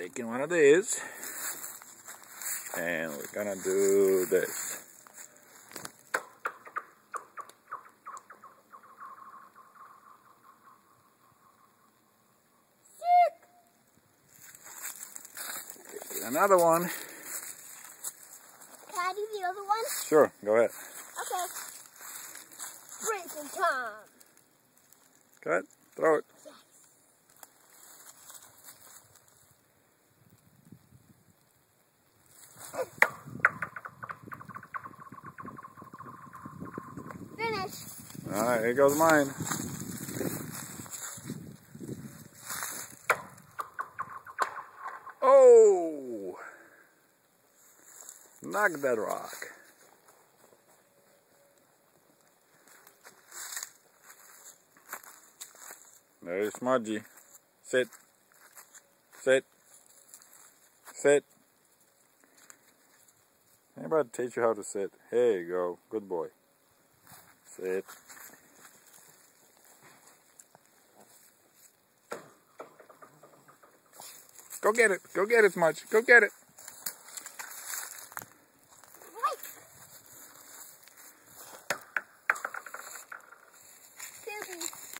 taking one of these, and we're gonna do this. Okay, another one. Can I do the other one? Sure, go ahead. Okay. Racing time. Go ahead, throw it. Yes. Finish. Alright, here goes mine. Oh! Knock that rock. There's Smudgy. Sit. Sit. Sit. Anybody teach you how to sit? Here you go. Good boy. Sit. Go get it. Go get it, Smudge. Go get it.